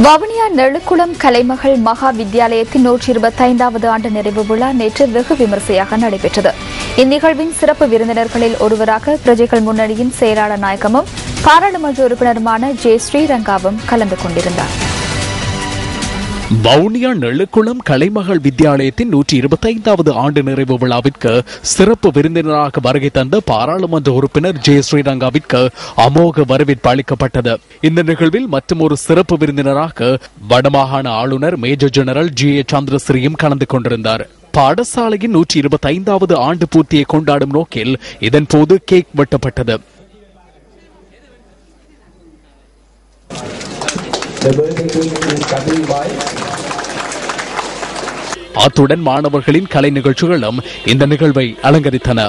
வவுனியா நெழுக்குளம் கலைமகள் மகா வித்தியாலயத்தின் 125வது ஆண்டு நிறைவு விழா நேற்று வெகு விமர்சையாக நடைபெற்றது. இந்நிகழ்வின் சிறப்பு விருந்தினர்களில் ஒருவராக பிரஜைகள் முன்னணியின் செயலாளர் நாயகமும் பாராளுமன்ற உறுப்பினருமான ஜே ஸ்ரீரங்காவும் கலந்து கொண்டிருந்தார். வவுனியா நெழுக்குளம் கலைமகள் வித்தியாலயத்தின் 125வது ஆண்டு நிறைவு விழாவிற்கு சிறப்பு விருந்தினராக வருகை தந்த பாராளுமன்ற உறுப்பினர் ஜே ஸ்ரீரங்காவிற்கு அமோக வரவேற்பு அளிக்கப்பட்டது. இந்த நிகழ்வில் மற்றொரு சிறப்பு விருந்தினராக வடமாகாண ஆளுநர் மேஜர் ஜெனரல் ஜி ஏ சந்திரஸ்ரீயும் கலந்து கொண்டிருந்தார். பாடசாலையின் 125வது ஆண்டு பூர்த்தியை கொண்டாடும் நோக்கில் இதன்போது கேக் வெட்டப்பட்டது. அத்துடன் மாணவர்களின் கலை நிகழ்ச்சிகளும் இந்த நிகழ்வை அலங்கரித்தன.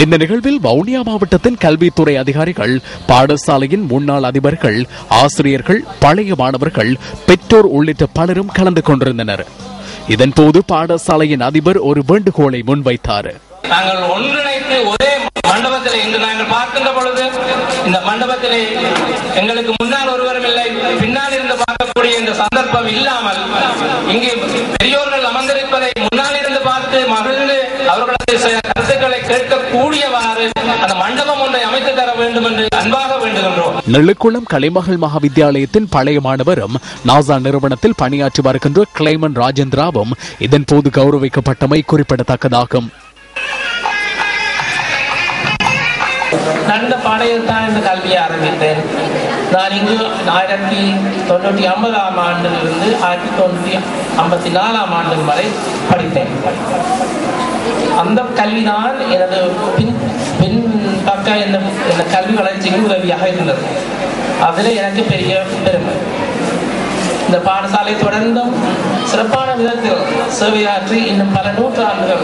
இந்த நிகழ்வில் வவுனியா மாவட்டத்தின் கல்வித்துறை அதிகாரிகள், பாடசாலையின் முன்னாள் அதிபர்கள், ஆசிரியர்கள், பழைய மாணவர்கள், பெற்றோர் உள்ளிட்ட பலரும் கலந்து கொண்டிருந்தனர். இதன்போது பாடசாலையின் அதிபர் ஒரு வேண்டுகோளை முன்வைத்தார். நாங்கள் ஒன்றிணைத்து ஒரே மண்டபத்திலே இன்று நாங்கள் பார்க்கின்ற பொழுது இந்த மண்டபத்திலே எங்களுக்கு முன்னால் ஒருவரும் இல்லை, பின்னால் இருந்து பார்க்கக்கூடிய இந்த சந்தர்ப்பம் இல்லாமல் இங்கு பெரியோர்கள் அமர்ந்திருப்பதை முன்னால் இருந்து பார்த்து மகிழ்ந்து அவர்களது கருத்துக்களை கேட்கக்கூடியவாறு அந்த மண்டபம் ஒன்றை அமைத்து தர வேண்டும் என்று அன்பாக வேண்டுகின்றோம். நெழுக்குளம் கலைமகள் மகாவித்தியாலயத்தின் பழைய மாணவரும் நாசா நிறுவனத்தில் பணியாற்றி வருகின்ற கிளைமன் ராஜேந்திராவும் இதன்போது கௌரவிக்கப்பட்டமை குறிப்பிடத்தக்கதாகும். நடந்த பாடையில் தான் இந்த கல்வியை ஆரம்பித்தேன். நான் இங்கு 1950ஆம் ஆண்டிலிருந்து 1954ஆம் ஆண்டு வரை படித்தேன். அந்த கல்விதான் எனது பின் பக்க இந்த கல்வி வளர்ச்சிக்கு உதவியாக இருந்தது. அதில் எனக்கு பெரிய பெருமை. இந்த பாடசாலை தொடர்ந்தும் சிறப்பான விதத்தில் சேவையாற்றி இன்னும் பல நூற்றாண்டுகள்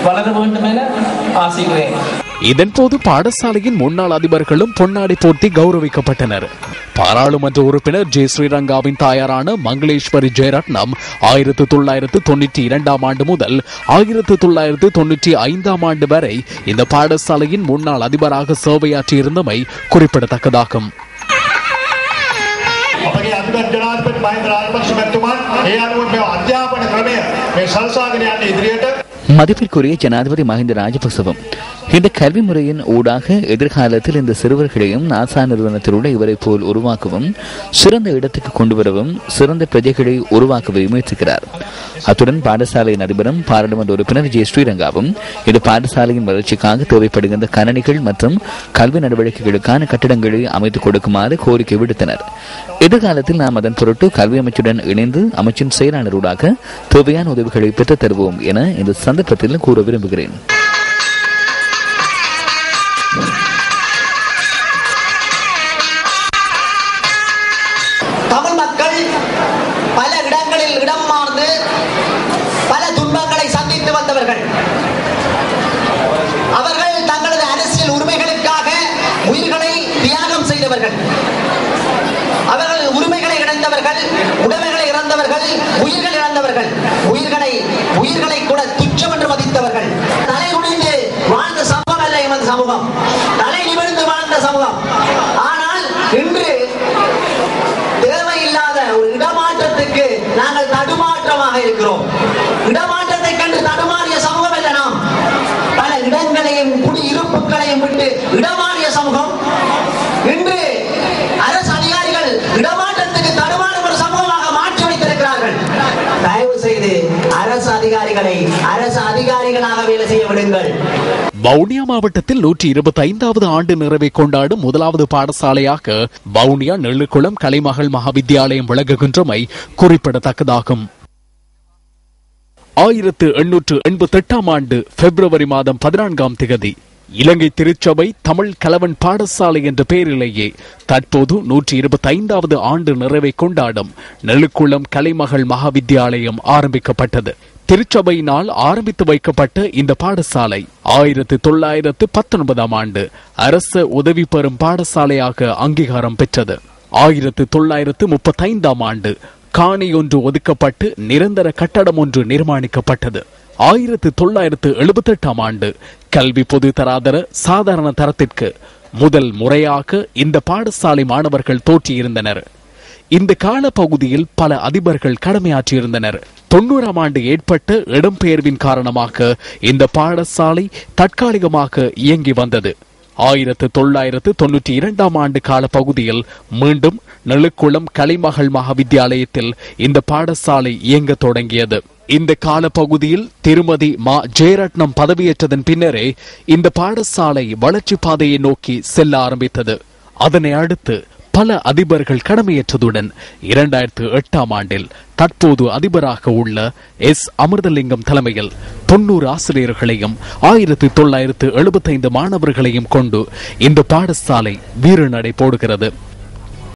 வளர வேண்டும் என ஆசிக்கிறேன். இதன்போது பாடசாலையின் முன்னாள் அதிபர்களும் பொன்னாடை போர்த்தி கௌரவிக்கப்பட்டனர். பாராளுமன்ற உறுப்பினர் ஜே ஸ்ரீரங்காவின் தாயாரான மங்களேஸ்வரி ஜெயரத்னம் 1992ஆம் ஆண்டு முதல் 1995ஆம் ஆண்டு வரை இந்த பாடசாலையின் முன்னாள் அதிபராக சேவையாற்றியிருந்தமை குறிப்பிடத்தக்கதாகும். மதிப்பிற்குரிய ஜனாதிபதி மஹிந்த ராஜபக்சவும் இந்த கல்வி முறையின் ஊடாக எதிர்காலத்தில் இந்த சிறுவர்களையும் நாசா நிறுவனத்தில் உள்ள இவரை போல் உருவாக்கவும், சிறந்த இடத்துக்கு கொண்டு வரவும், சிறந்த பிரஜைகளை உருவாக்கவும் முயற்சிக்கிறார். அத்துடன் பாடசாலையின் அதிபரும் பாராளுமன்ற உறுப்பினர் ஜே ஸ்ரீரங்காவும் இந்த பாடசாலையின் வளர்ச்சிக்காக தேவைப்படுகின்ற கணனிகள் மற்றும் கல்வி நடவடிக்கைகளுக்கான கட்டிடங்களை அமைத்துக் கொடுக்குமாறு கோரிக்கை விடுத்தனர். எதிர்காலத்தில் நாம் அதன் பொருட்டு கல்வி அமைச்சுடன் இணைந்து அமைச்சின் செயலாளரூடாக தேவையான உதவிகளை பெற்றுத் தருவோம் என இந்த சந்தர்ப்பத்தில் கூற விரும்புகிறேன். தமிழ் மக்கள் பல இடங்களில் இடம் மார்ந்து பல துன்பங்களை சந்தித்து வந்தவர்கள். அவர்கள் தங்களது அரசியல் உரிமைகளுக்காக உயிர்களை தியாகம் செய்தவர்கள். அவர்கள் உரிமைகளை இழந்தவர்கள், உடைமைகளை இழந்தவர்கள், உயிர்கள் இழந்தவர்கள், உயிர்களை கூட துச்சம் என்று மதித்தவர்கள். தலை குனிந்து வாழ்ந்த சமூகம் அல்ல எமது சமூகம், தலை நிமிர்ந்து வாழ்ந்த சமூகம். ஆனால் இன்று தேவையில்லாத ஒரு இடமாற்றத்துக்கு நாங்கள் தடுமாற்றமாக இருக்கிறோம். இடமாற்றத்தை கண்டு தடுமாறிய சமூகம் அல்ல நாம். பல இடங்களையும் குடியிருப்புகளையும் விட்டு இடமாறிய சமூகம். இன்று அரசு அதிகாரிகள் இடமாற்றத்துக்கு தடுமாறும் ஒரு சமூகமாக மாற்றி வைத்திருக்கிறார்கள். தயவு செய்து அரசு அதிகாரிகளை அரசு அதிகாரிகளாக வேலை செய்ய விடுங்கள். வவுனியா மாவட்டத்தில் 125வது ஆண்டு நிறைவை கொண்டாடும் முதலாவது பாடசாலையாக வவுனியா நெழுக்குளம் கலைமகள் மகாவித்தியாலயம் விளங்குகின்றமை குறிப்பிடத்தக்கதாகும். 1888ஆம் ஆண்டு பிப்ரவரி மாதம் 14ஆம் தேதி இலங்கை திருச்சபை தமிழ் கலவன் பாடசாலை என்ற பெயரிலேயே தற்போது 125வது ஆண்டு நிறைவை கொண்டாடும் நெழுக்குளம் கலைமகள் மகாவித்தியாலயம் ஆரம்பிக்கப்பட்டது. திருச்சபையினால் ஆரம்பித்து வைக்கப்பட்ட இந்த பாடசாலை 1919ஆம் ஆண்டு அரச உதவி பெறும் பாடசாலையாக அங்கீகாரம் பெற்றது. 1935ஆம் ஆண்டு காணி ஒன்று ஒதுக்கப்பட்டு நிரந்தர கட்டடம் ஒன்று நிர்மாணிக்கப்பட்டது. 1978 ஆண்டு கல்வி பொது தராதர சாதாரண தரத்திற்கு முதல் முறையாக இந்த பாடசாலை மாணவர்கள் தோற்றியிருந்தனர். இந்த கால பகுதியில் பல அதிபர்கள் கடமையாற்றியிருந்தனர். 90ஆம் ஆண்டு ஏற்பட்ட இடம்பெயர்வின் காரணமாக இந்த பாடசாலை தற்காலிகமாக இயங்கி வந்தது. 1992ஆம் ஆண்டு கால பகுதியில் மீண்டும் நெழுக்குளம் கலைமகள் மகாவித்தியாலயத்தில் இந்த பாடசாலை இயங்க தொடங்கியது. இந்த கால பகுதியில் திருமதி மா ஜெயரட்னம் பதவியேற்றதன் பின்னரே இந்த பாடசாலை வளர்ச்சி பாதையை நோக்கி செல்ல ஆரம்பித்தது. அதனை அடுத்து பல அதிபர்கள் கடமையேற்றதுடன் 2008ஆம் ஆண்டில் தற்போது அதிபராக உள்ள எஸ் அமிர்தலிங்கம் தலைமையில் 90 ஆசிரியர்களையும் 1975 மாணவர்களையும் கொண்டு இந்த பாடசாலை வீறுநடை போடுகிறது.